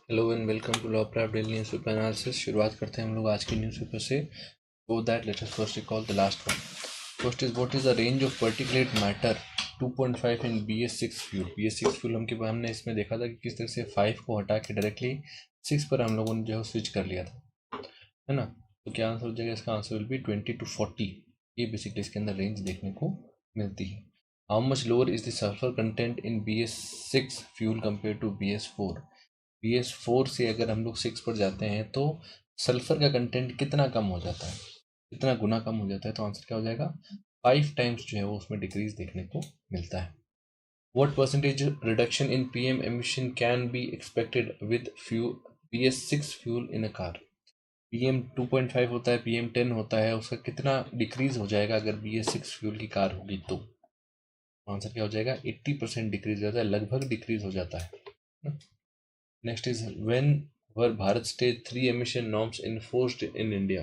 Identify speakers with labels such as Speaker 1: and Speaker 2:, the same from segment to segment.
Speaker 1: Hello and welcome to Law Prep daily newspaper analysis. शुरुआत करते हैं हम लोग आज की न्यूज़पेपर से। वो that let us first recall the last one. First is what is the range of particulate matter 2.5 in BS6 fuel. BS6 fuel हमने इसमें देखा था कि किस तरह से 5 को हटा के डायरेक्टली 6 पर हम लोगों ने जो है स्विच कर लिया था, है ना। तो क्या आंसर हो जाएगा? इसका आंसर विल बी 20 to 40। ये बेसिकली इसके अंदर रेंज देखने को मिलती है। How much lower is the sulphur content in BS6 fuel compare to BS4। BS4 से अगर हम लोग 6 पर जाते हैं तो सल्फर का कंटेंट कितना कम हो जाता है, कितना गुना कम हो जाता है? तो आंसर क्या हो जाएगा? 5 टाइम्स जो है वो उसमें डिक्रीज देखने को मिलता है। What percentage reduction in PM emission can be expected with fuel BS6 fuel in a car? PM 2.5 होता है, PM 10 होता है, उसका कितना डिक्रीज हो जाएगा अगर BS6 फ्यूल की कार होगी तो? आंसर क्या हो जाएगा? 80% डिक्रीज हो जाता है, लगभग डिक्रीज हो जाता है। Next is when were Bharat stage 3 emission norms enforced in India.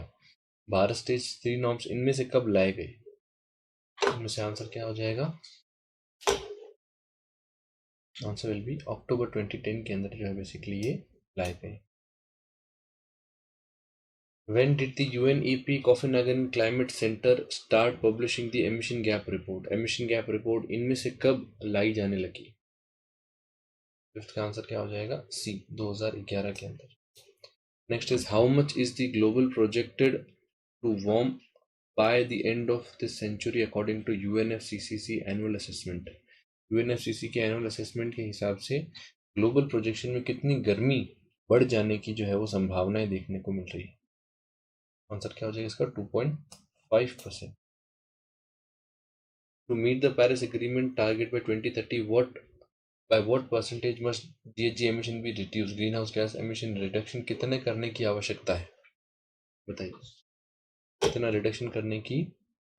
Speaker 1: Bharat stage 3 norms इनमें से कब लाए गए? इनमें से आंसर क्या हो जाएगा? आंसर विल बी अक्टूबर 2010 के अंदर जो है बेसिकली ये लाए गए। When did the UNEP Copenhagen Climate Center start publishing the emission gap report? emission gap report इनमें से कब लाई जाने लगी? फिफ्थ का आंसर क्या हो जाएगा? सी, 2011 के अंदर। Next is how much is the global projected to warm by the end of this century according to UNFCCC annual assessment। UNFCCC के एनुअल असेसमेंट के हिसाब से ग्लोबल प्रोजेक्शन में कितनी गर्मी बढ़ जाने की जो है वो संभावनाएं देखने को मिल रही है? आंसर क्या हो जाएगा इसका? 2.5%। To meet the Paris agreement target by 2030 what percentage must GHG emission be reduced? Greenhouse gas emission reduction कितने करने की आवश्यकता है, बताइए। कितना रिडक्शन करने की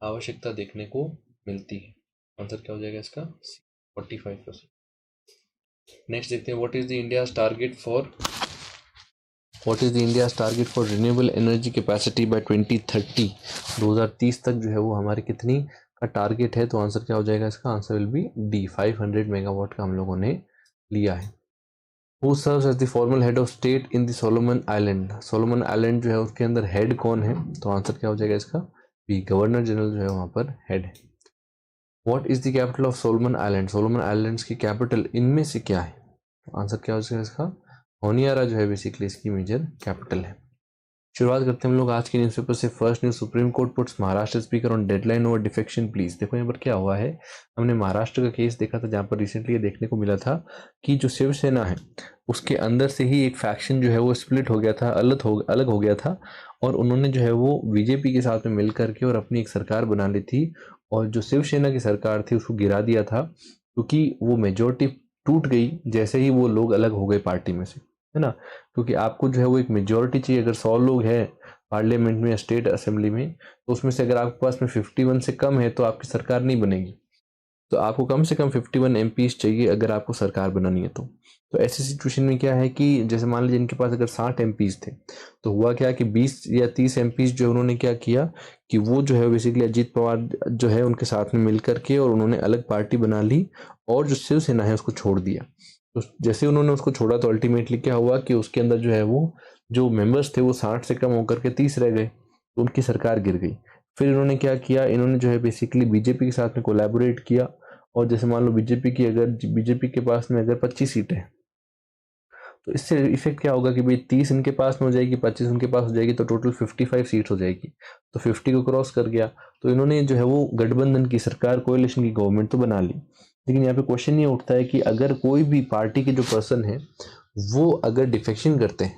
Speaker 1: आवश्यकता देखने को मिलती है? आंसर क्या हो जाएगा इसका? 45%। नेक्स्ट देखते हैं what is the India's target for renewable energy capacity by 2030। 2030 तक जो है वो हमारे कितनी का टारगेट है? तो आंसर क्या हो जाएगा इसका? Answer will be D, 500 megawatt का हम लोगों ने लिया है। Who serves as the formal head of state in the Solomon Island. Solomon Island जो है उसके अंदर हेड कौन है? तो आंसर क्या हो जाएगा इसका? बी, गवर्नर जनरल जो है वहां पर हेड है। What is the capital of Solomon Island. Solomon islands की कैपिटल इनमें से क्या है? तो आंसर क्या हो जाएगा इसका? होनियारा जो है बेसिकली इसकी मेजर कैपिटल है। शुरुआत करते हैं हम लोग आज के न्यूज़पेपर से। First news, supreme court puts Maharashtra speaker on deadline over defection please. देखो यहाँ पर क्या हुआ है, हमने महाराष्ट्र का केस देखा था जहाँ पर रिसेंटली ये देखने को मिला था कि जो शिवसेना है उसके अंदर से ही एक फैक्शन जो है वो स्प्लिट हो गया था, अलग हो गया था, और उन्होंने जो है वो बीजेपी के साथ में मिल करके और अपनी एक सरकार बना ली थी, और जो शिवसेना की सरकार थी उसको गिरा दिया था क्योंकि वो मेजोरिटी टूट गई जैसे ही वो लोग अलग हो गए पार्टी में से, है ना। क्योंकि आपको जो है वो एक मेजोरिटी चाहिए। अगर 100 लोग हैं पार्लियामेंट में या स्टेट असेंबली में, तो उसमें से अगर आपके पास में 51 से कम है तो आपकी सरकार नहीं बनेगी। तो आपको कम से कम 51 MPs चाहिए अगर आपको सरकार बनानी है तो ऐसी सिचुएशन में क्या है कि जैसे मान लीजिए इनके पास अगर 60 MPs थे, तो हुआ क्या कि 20 या 30 MPs जो उन्होंने क्या किया कि वो जो है बेसिकली अजीत पवार जो है उनके साथ में मिल करके और उन्होंने अलग पार्टी बना ली और जो शिवसेना है उसको छोड़ दिया। तो जैसे उन्होंने उसको छोड़ा तो अल्टीमेटली क्या हुआ कि उसके अंदर जो है वो जो मेंबर्स थे वो 60 से कम होकर के 30 रह गए, तो उनकी सरकार गिर गई। फिर इन्होंने क्या किया, इन्होंने जो है बेसिकली बीजेपी के साथ में कोलैबोरेट किया, और जैसे मान लो बीजेपी के पास में अगर 25 सीटें हैं, तो इससे इफेक्ट क्या होगा कि भाई 30 इनके पास में हो जाएगी, 25 उनके पास हो जाएगी, तो टोटल 55 सीट हो जाएगी। तो 50 को क्रॉस कर गया, तो इन्होंने जो है वो गठबंधन की सरकार, कोएलिशन की गवर्नमेंट तो बना ली। लेकिन यहाँ पे क्वेश्चन ये उठता है कि अगर कोई भी पार्टी के जो पर्सन है वो अगर डिफेक्शन करते हैं,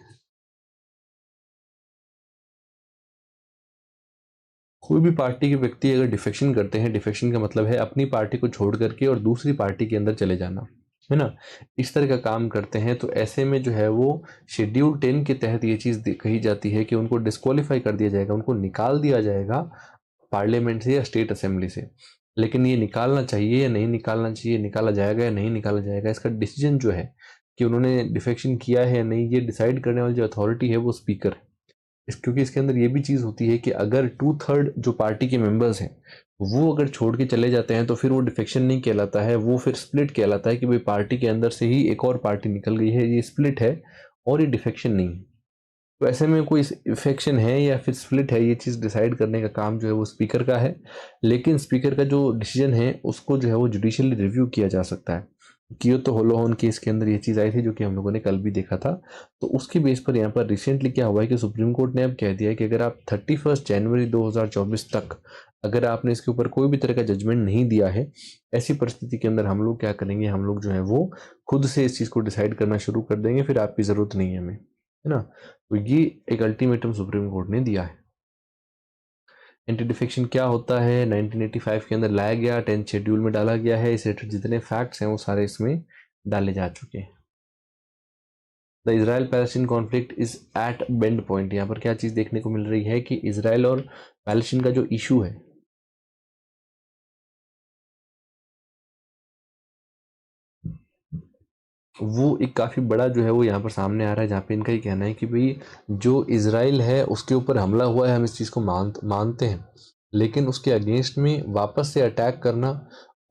Speaker 1: कोई भी पार्टी के व्यक्ति अगर डिफेक्शन करते हैं, डिफेक्शन का मतलब है अपनी पार्टी को छोड़ करके और दूसरी पार्टी के अंदर चले जाना, है ना, इस तरह का काम करते हैं, तो ऐसे में जो है वो शेड्यूल 10 के तहत ये चीज़ कही जाती है कि उनको डिस्क्वालीफाई कर दिया जाएगा, उनको निकाल दिया जाएगा पार्लियामेंट से या स्टेट असेंबली से। लेकिन ये निकालना चाहिए या नहीं निकालना चाहिए, निकाला जाएगा या नहीं निकाला जाएगा, इसका डिसीजन जो है कि उन्होंने डिफेक्शन किया है या नहीं, ये डिसाइड करने वाली जो अथॉरिटी है वो स्पीकर है। क्योंकि इसके अंदर ये भी चीज़ होती है कि अगर 2/3 जो पार्टी के मेंबर्स हैं वो अगर छोड़ के चले जाते हैं तो फिर वो डिफेक्शन नहीं कहलाता है, वो फिर स्प्लिट कहलाता है कि भाई पार्टी के अंदर से ही एक और पार्टी निकल गई है, ये स्प्लिट है और ये डिफेक्शन नहीं है। तो ऐसे में कोई इफेक्शन है या फिर स्प्लिट है, ये चीज़ डिसाइड करने का काम जो है वो स्पीकर का है। लेकिन स्पीकर का जो डिसीजन है उसको जो है वो जुडिशियली रिव्यू किया जा सकता है। कियोतो होलोहोन केस के अंदर ये चीज़ आई थी जो कि हम लोगों ने कल भी देखा था। तो उसके बेस पर यहाँ पर रिसेंटली क्या हुआ है कि सुप्रीम कोर्ट ने अब कह दिया है कि अगर आप 31 जनवरी 2024 तक अगर आपने इसके ऊपर कोई भी तरह का जजमेंट नहीं दिया है, ऐसी परिस्थिति के अंदर हम लोग क्या करेंगे, हम लोग जो है वो खुद से इस चीज़ को डिसाइड करना शुरू कर देंगे, फिर आपकी ज़रूरत नहीं है हमें, है ना। तो ये एक अल्टीमेटम सुप्रीम कोर्ट ने दिया है। एंटी डिफेक्शन क्या होता है, 1985 के अंदर लाया गया, 10th शेड्यूल में डाला गया है। इस रिलेटेड जितने फैक्ट्स हैं वो सारे इसमें डाले जा चुके हैं। The Israel Palestine conflict is at bend point. यहाँ पर क्या चीज़ देखने को मिल रही है कि इसराइल और पैलेस्टीन का जो इशू है वो एक काफ़ी बड़ा जो है वो यहाँ पर सामने आ रहा है, जहाँ पे इनका ये कहना है कि भाई जो इसराइल है उसके ऊपर हमला हुआ है, हम इस चीज़ को मानते हैं, लेकिन उसके अगेंस्ट में वापस से अटैक करना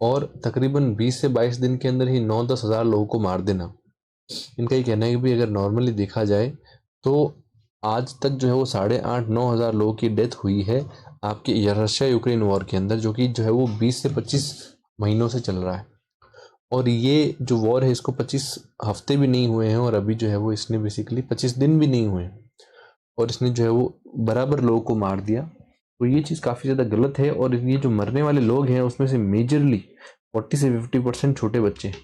Speaker 1: और तकरीबन 20 से 22 दिन के अंदर ही 9-10 हज़ार लोगों को मार देना, इनका ये कहना है कि भाई अगर नॉर्मली देखा जाए तो आज तक जो है वो 8,500-9,000 लोगों की डेथ हुई है आपके रशिया यूक्रेन वॉर के अंदर, जो कि जो है वो 20 से 25 महीनों से चल रहा है। और ये जो वॉर है इसको 25 हफ्ते भी नहीं हुए हैं, और अभी जो है वो इसने बेसिकली 25 दिन भी नहीं हुए हैं, और इसने जो है वो बराबर लोगों को मार दिया। तो ये चीज़ काफ़ी ज़्यादा गलत है, और ये जो मरने वाले लोग हैं उसमें से मेजरली 40 से 50% छोटे बच्चे हैं।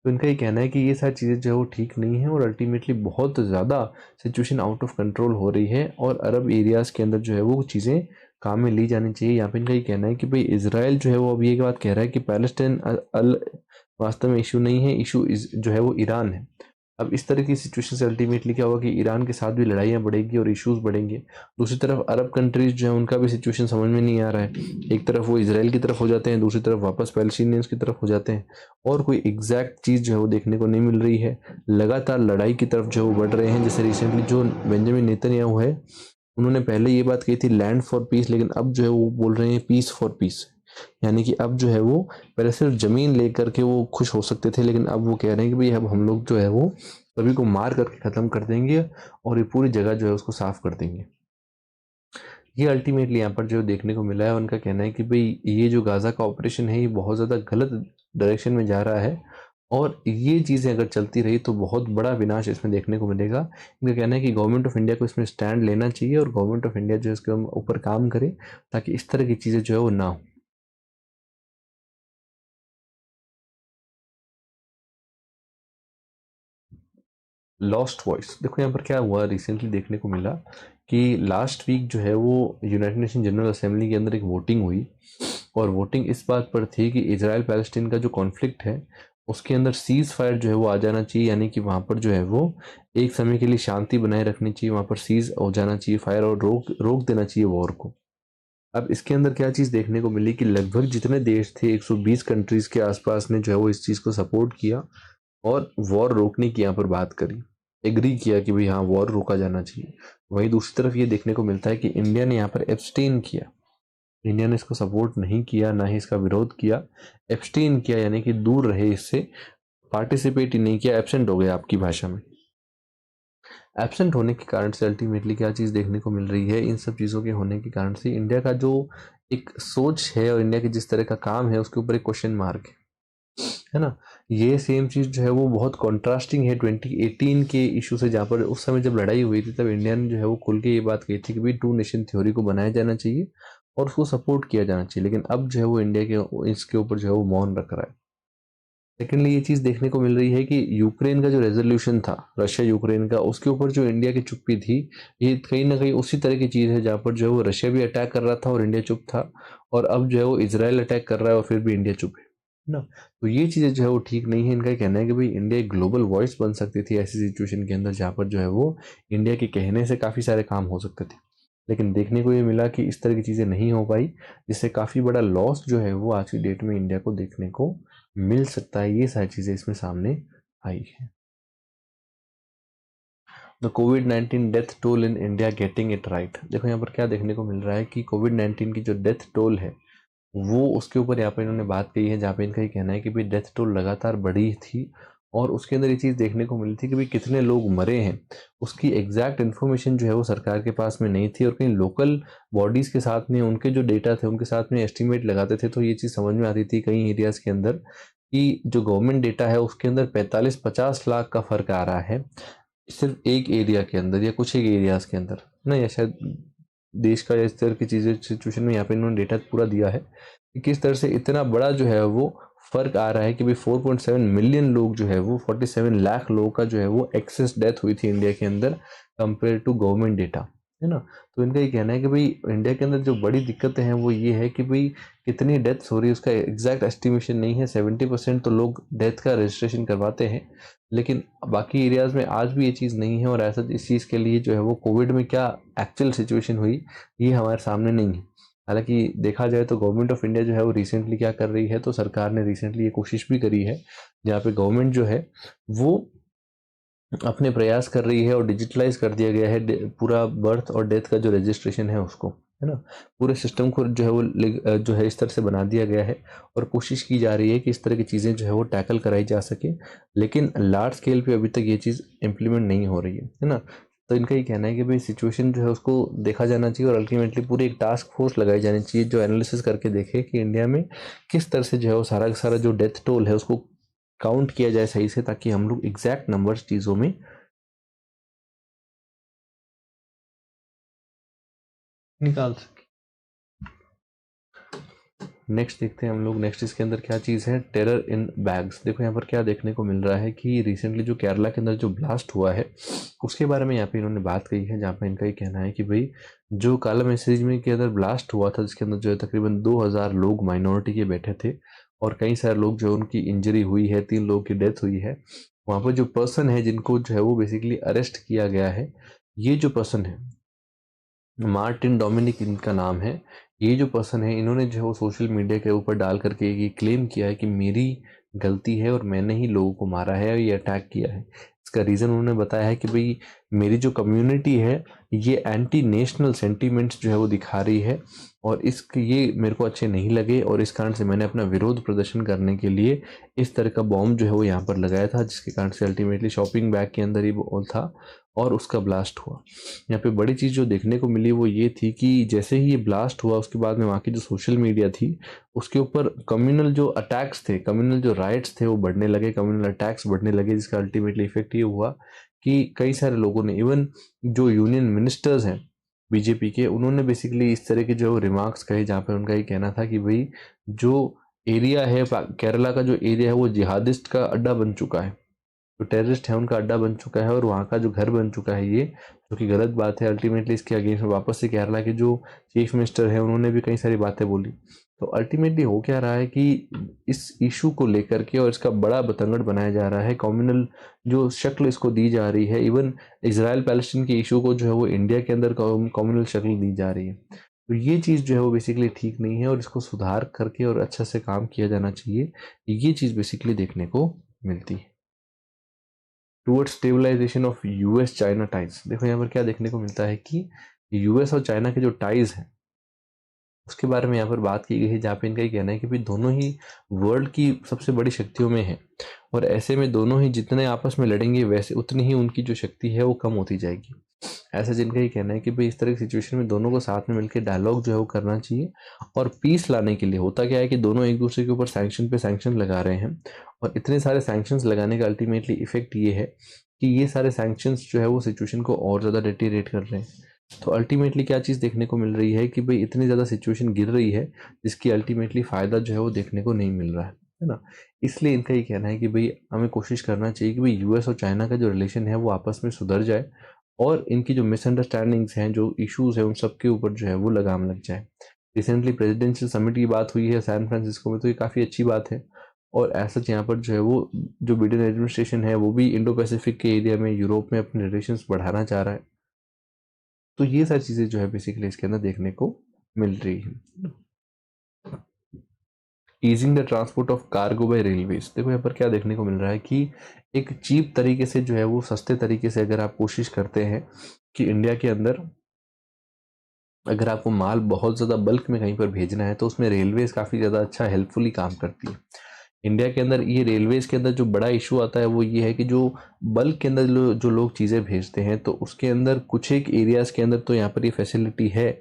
Speaker 1: तो इनका ये कहना है कि ये सारी चीज़ें जो है वो ठीक नहीं है, और अल्टीमेटली बहुत ज़्यादा सिचुएशन आउट ऑफ कंट्रोल हो रही है, और अरब एरियाज़ के अंदर जो है वो चीज़ें काम में ली जानी चाहिए। यहाँ पे इनका ये कहना है कि भाई इसराइल जो है वो अब ये बात कह रहा है कि पैलेस्टाइन अल वास्तव में इशू नहीं है, इशू जो है वो ईरान है। अब इस तरह की सिचुएशन से अल्टीमेटली क्या होगा कि ईरान के साथ भी लड़ाइयाँ बढ़ेगी और इश्यूज बढ़ेंगे। दूसरी तरफ अरब कंट्रीज जो है उनका भी सिचुएशन समझ में नहीं आ रहा है, एक तरफ वो इसराइल की तरफ हो जाते हैं, दूसरी तरफ वापस पैलेस्टीनियंस की तरफ हो जाते हैं, और कोई एग्जैक्ट चीज़ जो है वो देखने को नहीं मिल रही है। लगातार लड़ाई की तरफ जो है वो बढ़ रहे हैं। जैसे रिसेंटली जो बेंजामिन नेतन्याहू है, उन्होंने पहले ये बात कही थी लैंड फॉर पीस, लेकिन अब जो है वो बोल रहे हैं पीस फॉर पीस। यानी कि अब जो है वो पहले सिर्फ ज़मीन लेकर के वो खुश हो सकते थे, लेकिन अब वो कह रहे हैं कि भाई अब हम लोग जो है वो सभी को मार करके ख़त्म कर देंगे, और ये पूरी जगह जो है उसको साफ कर देंगे। ये अल्टीमेटली यहाँ पर जो देखने को मिला है, उनका कहना है कि भाई ये जो गाज़ा का ऑपरेशन है ये बहुत ज़्यादा गलत डायरेक्शन में जा रहा है, और ये चीज़ें अगर चलती रही तो बहुत बड़ा विनाश इसमें देखने को मिलेगा। इनका कहना है कि गवर्नमेंट ऑफ इंडिया को इसमें स्टैंड लेना चाहिए, और गवर्नमेंट ऑफ इंडिया जो है इसके ऊपर काम करे ताकि इस तरह की चीज़ें जो है वो ना हो। लॉस्ट वॉइस, देखो यहाँ पर क्या हुआ, रिसेंटली देखने को मिला कि लास्ट वीक जो है वो यूनाइटेड नेशन जनरल असेंबली के अंदर एक वोटिंग हुई, और वोटिंग इस बात पर थी कि इजराइल पैलेस्टीन का जो कॉन्फ्लिक्ट है उसके अंदर सीज फायर जो है वो आ जाना चाहिए, यानी कि वहाँ पर जो है वो एक समय के लिए शांति बनाए रखनी चाहिए, वहाँ पर सीज हो जाना चाहिए फायर, और रोक रोक देना चाहिए वॉर को। अब इसके अंदर क्या चीज़ देखने को मिली कि लगभग जितने देश थे 120 कंट्रीज़ के आसपास ने जो है वो इस चीज़ को सपोर्ट किया, और वॉर रोकने की यहाँ पर बात करी, एग्री किया कि भाई हाँ वॉर रोका जाना चाहिए। वहीं दूसरी तरफ ये देखने को मिलता है कि इंडिया ने यहाँ पर एब्सटेन किया, इंडिया ने इसको सपोर्ट नहीं किया, ना ही इसका विरोध किया, एब्सटेन किया, यानी कि दूर रहे इससे, पार्टिसिपेट ही नहीं किया, एब्सेंट हो गया आपकी भाषा में। एब्सेंट होने के कारण से अल्टीमेटली क्या चीज़ देखने को मिल रही है, इन सब चीज़ों के होने के कारण से इंडिया का जो एक सोच है और इंडिया के जिस तरह का काम है उसके ऊपर एक क्वेश्चन मार्क है ना। ये सेम चीज़ जो है वो बहुत कॉन्ट्रास्टिंग है 2018 के इशू से, जहाँ पर उस समय जब लड़ाई हुई थी तब इंडिया ने जो है वो खुल के ये बात कही थी कि भाई टू नेशन थ्योरी को बनाया जाना चाहिए और उसको सपोर्ट किया जाना चाहिए, लेकिन अब जो है वो इंडिया के इसके ऊपर जो है वो मौन रख रहा है। सेकेंडली ये चीज़ देखने को मिल रही है कि यूक्रेन का जो रेजोल्यूशन था रशिया यूक्रेन का, उसके ऊपर जो इंडिया की चुप्पी थी, ये कहीं ना कहीं उसी तरह की चीज़ है जहाँ पर जो है वो रशिया भी अटैक कर रहा था और इंडिया चुप था, और अब जो है वो इसराइल अटैक कर रहा है और फिर भी इंडिया चुप है ना। तो ये चीज़ें जो है वो ठीक नहीं है। इनका कहना है कि भाई इंडिया एक ग्लोबल वॉइस बन सकती थी ऐसी सिचुएशन के अंदर जहाँ पर जो है वो इंडिया के कहने से काफ़ी सारे काम हो सकते थे, लेकिन देखने को ये मिला कि इस तरह की चीज़ें नहीं हो पाई, जिससे काफ़ी बड़ा लॉस जो है वो आज की डेट में इंडिया को देखने को मिल सकता है। ये सारी चीज़ें इसमें सामने आई है। The covid death toll in India getting it right. देखो यहाँ पर क्या देखने को मिल रहा है कि कोविड-19 की जो डेथ टोल है वो उसके ऊपर यहाँ पर इन्होंने बात कही है, जहाँ पे इनका ये कहना है कि भाई डेथ टोल लगातार बढ़ी थी और उसके अंदर ये चीज़ देखने को मिली थी कि भाई कितने लोग मरे हैं, उसकी एग्जैक्ट इन्फॉर्मेशन जो है वो सरकार के पास में नहीं थी, और कहीं लोकल बॉडीज़ के साथ में उनके जो डेटा थे उनके साथ में एस्टिमेट लगाते थे, तो ये चीज़ समझ में आती थी कई एरियाज़ के अंदर कि जो गवर्नमेंट डेटा है उसके अंदर 45-50 लाख का फ़र्क आ रहा है सिर्फ एक एरिया के अंदर या कुछ एक एरियाज़ के अंदर ना, या शायद देश का इस तरह की चीज़ें सिचुएशन में यहाँ पे इन्होंने डेटा पूरा दिया है कि किस तरह से इतना बड़ा जो है वो फ़र्क आ रहा है कि भाई 4.7 मिलियन लोग जो है वो 47 लाख लोगों का जो है वो एक्सेस डेथ हुई थी इंडिया के अंदर कंपेयर टू गवर्नमेंट डेटा, है ना। तो इनका ये कहना है कि भाई इंडिया के अंदर जो बड़ी दिक्कतें हैं वो ये है कि भाई कितनी डेथ्स हो रही है उसका एग्जैक्ट एस्टिमेशन नहीं है। 70% तो लोग डेथ का रजिस्ट्रेशन करवाते हैं, लेकिन बाकी एरियाज़ में आज भी ये चीज़ नहीं है, और ऐसा इस चीज़ के लिए जो है वो कोविड में क्या एक्चुअल सिचुएशन हुई ये हमारे सामने नहीं है। हालांकि देखा जाए तो गवर्नमेंट ऑफ इंडिया जो है वो रिसेंटली क्या कर रही है, तो सरकार ने रिसेंटली ये कोशिश भी करी है जहाँ पे गवर्नमेंट जो है वो अपने प्रयास कर रही है और डिजिटलाइज कर दिया गया है पूरा बर्थ और डेथ का जो रजिस्ट्रेशन है उसको, है ना। पूरे सिस्टम को जो है वो जो है इस तरह से बना दिया गया है, और कोशिश की जा रही है कि इस तरह की चीज़ें जो है वो टैकल कराई जा सके, लेकिन लार्ज स्केल पे अभी तक ये चीज़ इम्प्लीमेंट नहीं हो रही है ना। तो इनका ये कहना है कि भाई सिचुएशन जो है उसको देखा जाना चाहिए, और अल्टीमेटली पूरी एक टास्क फोर्स लगाई जानी चाहिए जो एनालिसिस करके देखे कि इंडिया में किस तरह से जो है वो सारा का सारा जो डेथ टोल है उसको काउंट किया जाए सही से, ताकि हम लोग एग्जैक्ट नंबर्स चीज़ों में निकाल सके। नेक्स्ट देखते हैं हम लोग, नेक्स्ट इसके अंदर क्या चीज़ है, टेरर इन बैग्स। देखो यहाँ पर क्या देखने को मिल रहा है कि रिसेंटली जो केरला के अंदर जो ब्लास्ट हुआ है उसके बारे में यहाँ पे इन्होंने बात कही है, जहाँ पे इनका ये कहना है कि भाई जो काला मैसेज में के अंदर ब्लास्ट हुआ था जिसके अंदर जो है तकरीबन 2000 लोग माइनॉरिटी के बैठे थे, और कई सारे लोग जो उनकी इंजरी हुई है, 3 लोगों की डेथ हुई है। वहाँ पर जो पर्सन है जिनको जो है वो बेसिकली अरेस्ट किया गया है, ये जो पर्सन है मार्टिन डोमिनिक इनका नाम है। ये जो पर्सन है इन्होंने जो है वो सोशल मीडिया के ऊपर डाल करके ये क्लेम किया है कि मेरी गलती है और मैंने ही लोगों को मारा है और ये अटैक किया है। इसका रीज़न उन्होंने बताया है कि भाई मेरी जो कम्युनिटी है ये एंटी नेशनल सेंटीमेंट्स जो है वो दिखा रही है, और इसके ये मेरे को अच्छे नहीं लगे, और इस कारण से मैंने अपना विरोध प्रदर्शन करने के लिए इस तरह का बॉम्ब जो है वो यहाँ पर लगाया था, जिसके कारण से अल्टीमेटली शॉपिंग बैग के अंदर ही वो था और उसका ब्लास्ट हुआ। यहाँ पे बड़ी चीज़ जो देखने को मिली वो ये थी कि जैसे ही ये ब्लास्ट हुआ उसके बाद में वहाँ की जो सोशल मीडिया थी उसके ऊपर कम्युनल जो अटैक्स थे, कम्युनल जो राइट्स थे वो बढ़ने लगे, कम्युनल अटैक्स बढ़ने लगे, जिसका अल्टीमेटली इफेक्ट ये हुआ कि कई सारे लोगों ने, इवन जो यूनियन मिनिस्टर्स हैं बीजेपी के, उन्होंने बेसिकली इस तरह के जो रिमार्क्स कहे जहाँ पर उनका ये कहना था कि भाई जो एरिया है केरला का, जो एरिया है वो जिहादिस्ट का अड्डा बन चुका है, जो टेररिस्ट है उनका अड्डा बन चुका है, और वहाँ का जो घर बन चुका है ये, जो कि गलत बात है। अल्टीमेटली इसके अगेंस्ट में वापस से केरला के जो चीफ मिनिस्टर है उन्होंने भी कई सारी बातें बोली। तो अल्टीमेटली हो क्या रहा है कि इस इशू को लेकर के और इसका बड़ा बतंगड़ बनाया जा रहा है, कम्युनल जो शक्ल इसको दी जा रही है, इवन इसराइल पैलेस्टीन के इशू को जो है वो इंडिया के अंदर कम्युनल शक्ल दी जा रही है। तो ये चीज़ जो है वो बेसिकली ठीक नहीं है, और इसको सुधार करके और अच्छा से काम किया जाना चाहिए। ये चीज़ बेसिकली देखने को मिलती है। Towards stabilisation of US China ties. देखो यहाँ पर क्या देखने को मिलता है कि यूएस और चाइना के जो टाइज हैं उसके बारे में यहाँ पर बात की गई है, जहाँ पे इनका ये कहना है कि भाई दोनों ही वर्ल्ड की सबसे बड़ी शक्तियों में है, और ऐसे में दोनों ही जितने आपस में लड़ेंगे वैसे उतनी ही उनकी जो शक्ति है वो कम होती जाएगी। ऐसा जिनका ये कहना है कि भाई इस तरह की सिचुएशन में दोनों को साथ में मिलकर डायलॉग जो है वो करना चाहिए, और पीस लाने के लिए होता क्या है कि दोनों एक दूसरे के ऊपर सैंक्शन पे सैंक्शन लगा रहे हैं, और इतने सारे सैंक्शंस लगाने का अल्टीमेटली इफेक्ट ये है कि ये सारे सैंक्शंस जो है वो सिचुएशन को और ज़्यादा डिटेरिएट कर रहे हैं। तो अल्टीमेटली क्या चीज़ देखने को मिल रही है कि भाई इतनी ज़्यादा सिचुएशन गिर रही है जिसकी अल्टीमेटली फ़ायदा जो है वो देखने को नहीं मिल रहा है ना। इसलिए इनका ये कहना है कि भाई हमें कोशिश करना चाहिए कि भाई यूएस और चाइना का जो रिलेशन है वो आपस में सुधर जाए, और इनकी जो मिसअंडरस्टैंडिंग्स हैं, जो इश्यूज हैं, उन सब के ऊपर जो है वो लगाम लग जाए। रिसेंटली प्रेसिडेंशियल समिट की बात हुई है सैन फ्रांसिस्को में, तो ये काफ़ी अच्छी बात है, और ऐसा यहाँ पर जो है वो जो बिडेन एडमिनिस्ट्रेशन है वो भी इंडो पैसिफिक के एरिया में, यूरोप में अपने रिलेशंस बढ़ाना चाह रहा है। तो ये सारी चीज़ें जो है बेसिकली इसके अंदर देखने को मिल रही है। Easing the transport of cargo bye railways. देखो यहाँ पर क्या देखने को मिल रहा है कि एक चीप तरीके से जो है वो सस्ते तरीके से अगर आप कोशिश करते हैं कि इंडिया के अंदर अगर आपको माल बहुत ज़्यादा बल्क में कहीं पर भेजना है, तो उसमें रेलवेज काफ़ी ज़्यादा अच्छा हेल्पफुली काम करती है। इंडिया के अंदर ये रेलवेज के अंदर जो बड़ा इशू आता है वो ये है कि जो बल्क के अंदर जो लोग चीज़ें भेजते हैं तो उसके अंदर कुछ एक एरियाज़ के अंदर तो यहाँ पर ये फैसिलिटी है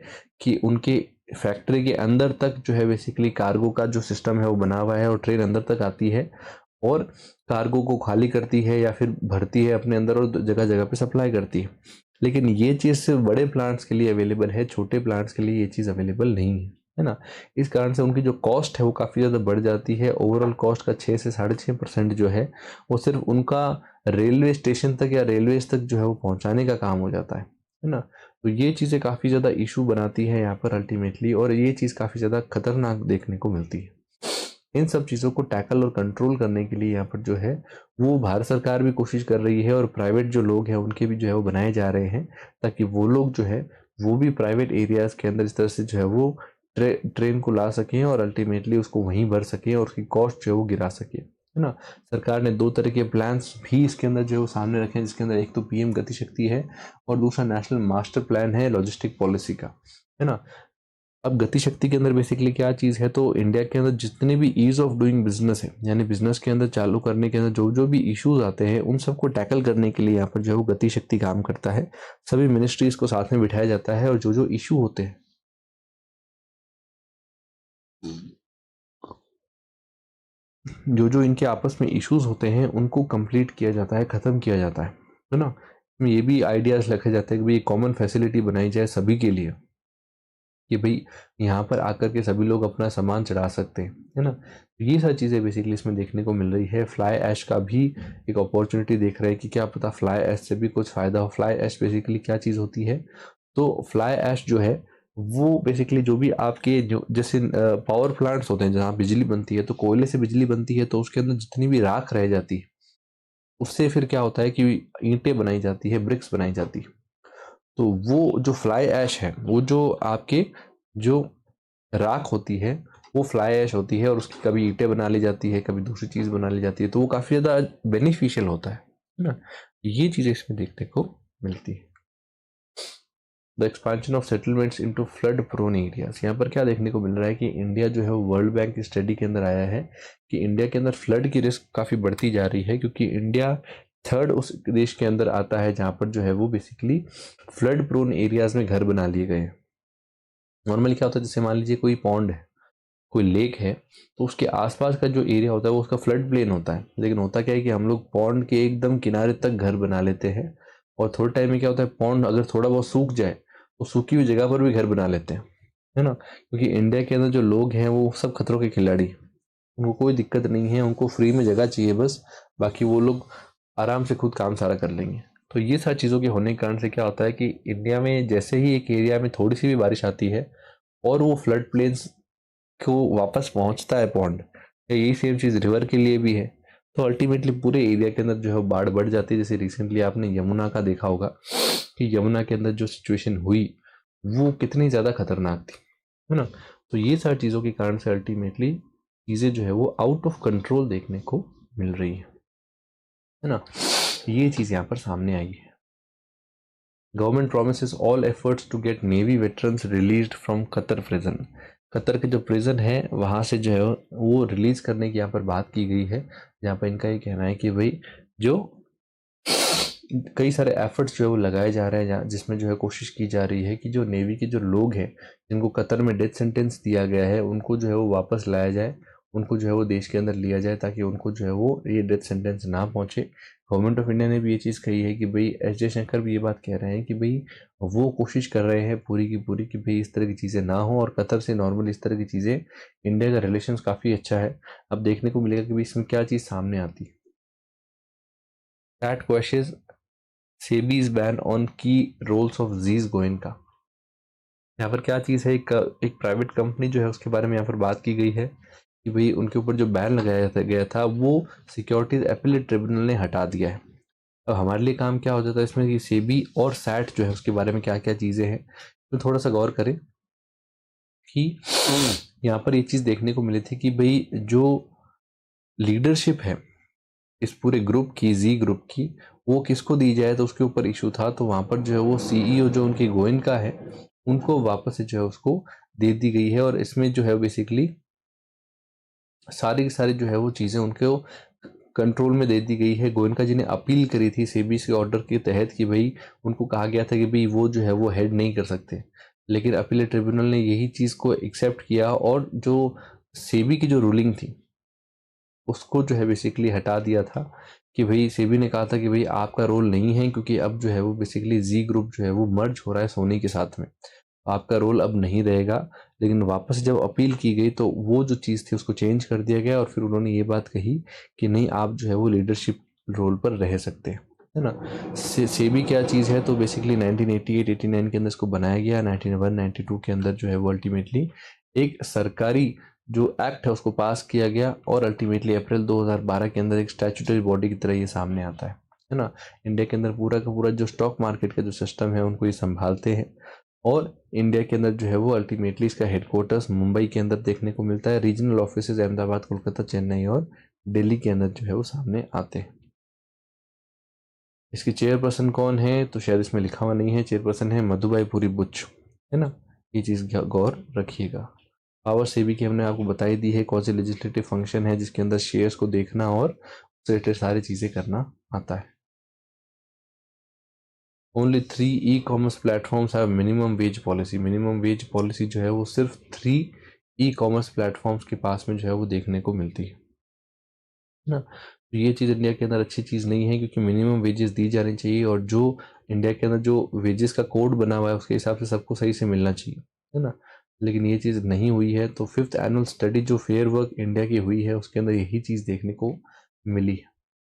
Speaker 1: कि उनके फैक्ट्री के अंदर तक जो है बेसिकली कार्गो का जो सिस्टम है वो बना हुआ है और ट्रेन अंदर तक आती है और कार्गो को खाली करती है या फिर भरती है अपने अंदर और जगह जगह पे सप्लाई करती है। लेकिन ये चीज़ सिर्फ बड़े प्लांट्स के लिए अवेलेबल है, छोटे प्लांट्स के लिए ये चीज़ अवेलेबल नहीं है ना। इस कारण से उनकी जो कॉस्ट है वो काफ़ी ज़्यादा बढ़ जाती है। ओवरऑल कॉस्ट का 6 से 6.5% जो है वो सिर्फ उनका रेलवे स्टेशन तक या रेलवेज तक जो है वो पहुँचाने का काम हो जाता है ना। तो ये चीज़ें काफ़ी ज़्यादा इशू बनाती है यहाँ पर अल्टीमेटली, और ये चीज़ काफ़ी ज़्यादा खतरनाक देखने को मिलती है। इन सब चीज़ों को टैकल और कंट्रोल करने के लिए यहाँ पर जो है वो भारत सरकार भी कोशिश कर रही है और प्राइवेट जो लोग हैं उनके भी जो है वो बनाए जा रहे हैं ताकि वो लोग जो है वो भी प्राइवेट एरियाज़ के अंदर इस तरह से जो है वो ट्रेन को ला सकें और अल्टीमेटली उसको वहीं भर सकें और उसकी कॉस्ट जो है वो गिरा सके, है ना। सरकार ने 2 तरह के प्लान्स भी इसके अंदर जो है वो सामने रखे हैं, जिसके अंदर एक तो पीएम गति शक्ति है और दूसरा नेशनल मास्टर प्लान है लॉजिस्टिक पॉलिसी का, है ना। अब गति शक्ति के अंदर बेसिकली क्या चीज़ है, तो इंडिया के अंदर जितने भी ईज ऑफ डूइंग बिजनेस है यानी बिजनेस के अंदर चालू करने के अंदर जो जो भी इश्यूज आते हैं उन सबको टैकल करने के लिए यहाँ पर जो है वो गति शक्ति काम करता है। सभी मिनिस्ट्रीज को साथ में बिठाया जाता है और जो जो इशू होते हैं जो जो इनके आपस में इश्यूज होते हैं उनको कंप्लीट किया जाता है, ख़त्म किया जाता है ना। इसमें ये भी आइडियाज़ रखे जाते हैं कि भाई कॉमन फैसिलिटी बनाई जाए सभी के लिए कि भाई यहाँ पर आकर के सभी लोग अपना सामान चढ़ा सकते हैं, है ना। तो ये सारी चीज़ें बेसिकली इसमें देखने को मिल रही है। फ्लाई ऐश का भी एक अपॉर्चुनिटी देख रहे हैं कि क्या पता फ्लाई ऐश से भी कुछ फ़ायदा हो। फ्लाई ऐश बेसिकली क्या चीज़ होती है, तो फ्लाई ऐश जो है वो बेसिकली जो भी आपके जो जैसे पावर प्लांट्स होते हैं जहाँ बिजली बनती है, तो कोयले से बिजली बनती है तो उसके अंदर जितनी भी राख रह जाती है उससे फिर क्या होता है कि ईंटें बनाई जाती है, ब्रिक्स बनाई जाती है। तो वो जो फ्लाई ऐश है वो जो आपके जो राख होती है वो फ्लाई ऐश होती है और उसकी कभी ईंटें बना ली जाती है, कभी दूसरी चीज़ बना ली जाती है, तो वो काफ़ी ज़्यादा बेनिफिशियल होता है ना। ये चीज़ें इसमें देखने को मिलती है। The expansion of settlements into flood prone areas, यहाँ पर क्या देखने को मिल रहा है कि इंडिया जो है वो वर्ल्ड बैंक की स्टडी के अंदर आया है कि इंडिया के अंदर फ्लड की रिस्क काफ़ी बढ़ती जा रही है क्योंकि इंडिया थर्ड उस देश के अंदर आता है जहाँ पर जो है वो बेसिकली फ्लड प्रोन एरियाज में घर बना लिए गए हैं। नॉर्मली क्या होता है, जैसे मान लीजिए कोई पॉन्ड है, कोई लेक है, तो उसके आसपास का जो एरिया होता है वो उसका फ्लड प्लेन होता है। लेकिन होता क्या है कि हम लोग पॉन्ड के एकदम किनारे तक घर बना लेते हैं और थोड़े टाइम में क्या होता है, पॉन्ड अगर थोड़ा बहुत सूख जाए तो सूखी हुई जगह पर भी घर बना लेते हैं, है ना। क्योंकि इंडिया के अंदर जो लोग हैं वो सब खतरों के खिलाड़ी, उनको कोई दिक्कत नहीं है, उनको फ्री में जगह चाहिए बस, बाकी वो लोग आराम से खुद काम सारा कर लेंगे। तो ये सारी चीज़ों के होने के कारण से क्या होता है कि इंडिया में जैसे ही एक एरिया में थोड़ी सी भी बारिश आती है और वो फ्लड प्लेन्स को वापस पहुंचता है पॉन्ड, यही सेम चीज़ रिवर के लिए भी है। तो अल्टीमेटली पूरे एरिया के अंदर जो है बाढ़ बढ़ जाती है। जैसे रिसेंटली आपने यमुना का देखा होगा कि यमुना के अंदर जो सिचुएशन हुई वो कितनी ज़्यादा खतरनाक थी, है ना। तो ये सारी चीज़ों के कारण से अल्टीमेटली चीज़ें जो है वो आउट ऑफ कंट्रोल देखने को मिल रही है ना। ये चीज़ यहाँ पर सामने आई है। Government promises all efforts to get navy veterans released from Qatar prison. Qatar के जो प्रिजन है वहाँ से जो है वो रिलीज करने की यहाँ पर बात की गई है, जहाँ पर इनका ये कहना है कि भाई जो कई सारे एफर्ट्स जो है वो लगाए जा रहे हैं जिसमें जो है कोशिश की जा रही है कि जो नेवी के जो लोग हैं जिनको कतर में डेथ सेंटेंस दिया गया है उनको जो है वो वापस लाया जाए, उनको जो है वो देश के अंदर लिया जाए ताकि उनको जो है वो ये डेथ सेंटेंस ना पहुँचे। गवर्नमेंट ऑफ इंडिया ने भी ये चीज़ कही है कि भाई एस जयशंकर भी ये बात कह रहे हैं कि भाई वो कोशिश कर रहे हैं पूरी की पूरी कि भाई इस तरह की चीज़ें ना हो और कतर से नॉर्मल इस तरह की चीज़ें, इंडिया का रिलेशंस काफ़ी अच्छा है। अब देखने को मिलेगा कि भाई इसमें क्या चीज़ सामने आती है। That question SEBI's ban on की रोल्स ऑफ जीज गोयनका। यहाँ पर क्या चीज़ है, एक प्राइवेट कंपनी जो है उसके बारे में यहाँ पर बात की गई है कि भाई उनके ऊपर जो बैन लगाया गया था वो सिक्योरिटीज अपीलेट ट्रिब्यूनल ने हटा दिया है। अब हमारे लिए काम क्या हो जाता है इसमें कि सेबी और सैट जो है उसके बारे में क्या क्या चीज़ें हैं तो थोड़ा सा गौर करें कि यहाँ पर ये चीज़ देखने को मिली थी कि भाई जो लीडरशिप है इस पूरे ग्रुप की, जी ग्रुप की, वो किसको दी जाए तो उसके ऊपर इशू था। तो वहाँ पर जो है वो सीईओ जो उनकी गोयनका है उनको वापस से जो है उसको दे दी गई है और इसमें जो है बेसिकली सारी की सारी जो है वो चीज़ें उनको कंट्रोल में दे दी गई है। गोयनका जी ने अपील करी थी सेबी के ऑर्डर के तहत कि भाई उनको कहा गया था कि भाई वो जो है वो हेड नहीं कर सकते, लेकिन अपीलेट ट्रिब्यूनल ने यही चीज़ को एक्सेप्ट किया और जो सेबी की जो रूलिंग थी उसको जो है बेसिकली हटा दिया था कि भाई सेबी ने कहा था कि भाई आपका रोल नहीं है, क्योंकि अब जो है वो बेसिकली जी ग्रुप जो है वो मर्ज हो रहा है सोनी के साथ में, आपका रोल अब नहीं रहेगा। लेकिन वापस जब अपील की गई तो वो जो चीज़ थी उसको चेंज कर दिया गया और फिर उन्होंने ये बात कही कि नहीं, आप जो है वो लीडरशिप रोल पर रह सकते हैं, है ना। सेबी क्या चीज़ है, तो बेसिकली 1988-89 के अंदर इसको बनाया गया, 1992 के अंदर जो है वो अल्टीमेटली एक सरकारी जो एक्ट है उसको पास किया गया और अल्टीमेटली अप्रैल 2012 के अंदर एक स्टैट्यूटरी बॉडी की तरह ये सामने आता है ना। इंडिया के अंदर पूरा का पूरा जो स्टॉक मार्केट का जो सिस्टम है उनको ये संभालते हैं और इंडिया के अंदर जो है वो अल्टीमेटली इसका हेडक्वार्टर्स मुंबई के अंदर देखने को मिलता है। रीजनल ऑफिस अहमदाबाद, कोलकाता, चेन्नई और दिल्ली के अंदर जो है वो सामने आते हैं। इसकी चेयरपर्सन कौन है, तो शायद इसमें लिखा हुआ नहीं है। चेयरपर्सन है मधुबाई पुरी बुच, है ना, ये चीज़ गौर रखिएगा। पावर सेबी की हमने आपको बताई दी है, कौन सी लेजिस्लेटिव फंक्शन है जिसके अंदर शेयर्स को देखना और उससे रिलेटेड सारी चीज़ें करना आता है। Only 3 e commerce platforms have minimum wage policy. Minimum wage policy जो है वो सिर्फ 3 ई कॉमर्स प्लेटफॉर्म्स के पास में जो है वो देखने को मिलती है ना। तो ये चीज़ इंडिया के अंदर अच्छी चीज़ नहीं है, क्योंकि मिनिमम वेजेस दी जानी चाहिए और जो इंडिया के अंदर जो वेजेस का कोड बना हुआ है उसके हिसाब से सबको सही से मिलना चाहिए, है ना। लेकिन ये चीज़ नहीं हुई है। तो 5th एनुअल स्टडी जो फेयर वर्क इंडिया की हुई है उसके अंदर यही चीज़ देखने को मिली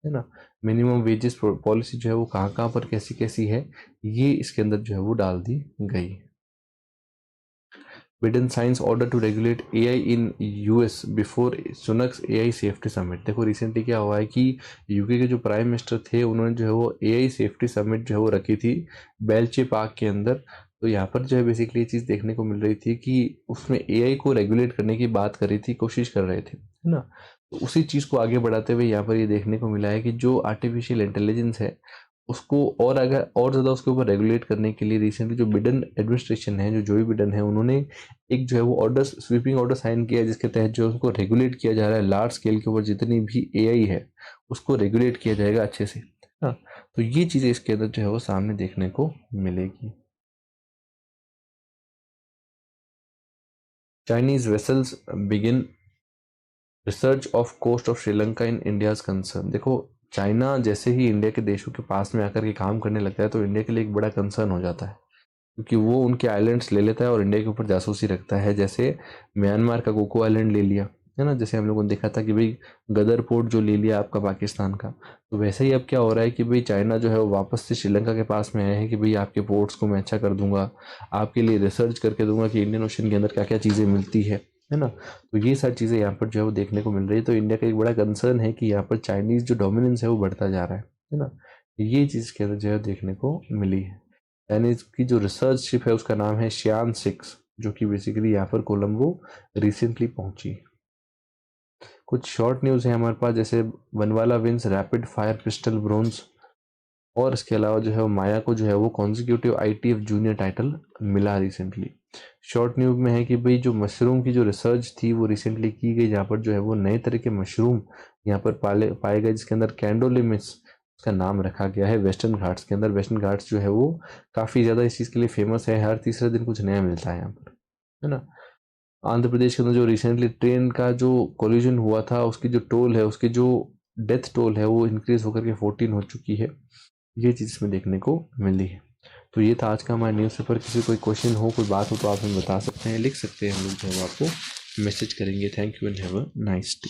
Speaker 1: है ना। मिनिमम वेजेस पॉलिसी जो है वो कहाँ कहाँ पर कैसी कैसी है ये इसके अंदर जो है वो डाल दी गई। Biden signs order to regulate AI in US before सुनक्स AI safety summit. देखो रिसेंटली क्या हुआ है कि यूके के जो प्राइम मिनिस्टर थे उन्होंने जो है वो AI सेफ्टी समिट जो है वो रखी थी बेल्चे पार्क के अंदर। तो यहाँ पर जो है बेसिकली ये चीज़ देखने को मिल रही थी कि उसमें AI को रेगुलेट करने की बात कर रही थी, कोशिश कर रहे थे, है ना। तो उसी चीज़ को आगे बढ़ाते हुए यहाँ पर ये देखने को मिला है कि जो आर्टिफिशियल इंटेलिजेंस है उसको और अगर और ज़्यादा उसके ऊपर रेगुलेट करने के लिए रिसेंटली जो बिडेन एडमिनिस्ट्रेशन है, जो जोई बिडेन है, उन्होंने एक जो है वो ऑर्डर, स्वीपिंग ऑर्डर साइन किया जिसके तहत जो उसको रेगुलेट किया जा रहा है। लार्ज स्केल के ऊपर जितनी भी एआई है उसको रेगुलेट किया जाएगा अच्छे से। हाँ, तो ये चीज़ें इसके अंदर जो है वो सामने देखने को मिलेगी। Chinese vessels begin research off coast of Sri Lanka in India's concern. देखो चाइना जैसे ही इंडिया के देशों के पास में आकर के काम करने लगता है तो इंडिया के लिए एक बड़ा कंसर्न हो जाता है, क्योंकि वो उनके आइलैंड्स ले लेता है और इंडिया के ऊपर जासूसी रखता है। जैसे म्यांमार का कोको आइलैंड ले लिया, है ना, जैसे हम लोगों ने देखा था कि भाई गदर पोर्ट जो ले लिया आपका पाकिस्तान का। तो वैसे ही अब क्या हो रहा है कि भाई चाइना जो है वो वापस से श्रीलंका के पास में आए हैं कि भाई आपके पोर्ट्स को मैं अच्छा कर दूंगा, आपके लिए रिसर्च करके दूंगा कि इंडियन ओशन के अंदर क्या क्या चीज़ें मिलती है ना। तो ये सारी चीज़ें यहाँ पर जो है वो देखने को मिल रही है। तो इंडिया का एक बड़ा कंसर्न है कि यहाँ पर चाइनीज़ जो डोमिनेंस है वो बढ़ता जा रहा है ना। ये चीज़ के अंदर जो है देखने को मिली है। चाइनीज की जो रिसर्च शिप है उसका नाम है शियान 6, जो कि बेसिकली यहाँ पर कोलंबो रिसेंटली पहुंची। कुछ शॉर्ट न्यूज़ है हमारे पास, जैसे Bhanwala wins rapid fire pistol bronze, और इसके अलावा जो है माया को जो है वो कॉन्जिक्यूटिव ITF जूनियर टाइटल मिला रिसेंटली। शॉर्ट न्यूज़ में है कि भाई जो मशरूम की जो रिसर्च थी वो रिसेंटली की गई, जहाँ पर जो है वो नए तरह के मशरूम यहाँ पर पाए गए, जिसके अंदर कैंडोलिमिस उसका नाम रखा गया है। वेस्टर्न घाट्स के अंदर, वेस्टर्न घाट्स जो है वो काफ़ी ज़्यादा इस चीज़ के लिए फेमस है, हर तीसरे दिन कुछ नया मिलता है यहाँ पर, है ना। आंध्र प्रदेश के अंदर जो रिसेंटली ट्रेन का जो कोलिजन हुआ था उसकी जो टोल है, उसकी जो डेथ टोल है वो इंक्रीज होकर के 14 हो चुकी है। ये चीज़ इसमें देखने को मिली है। तो ये था आज का हमारा न्यूज़पेपर। किसी कोई क्वेश्चन हो, कोई बात हो तो आप हमें बता सकते हैं, लिख सकते हैं, हम लोग जो है आपको मैसेज करेंगे। Thank you and have a nice day.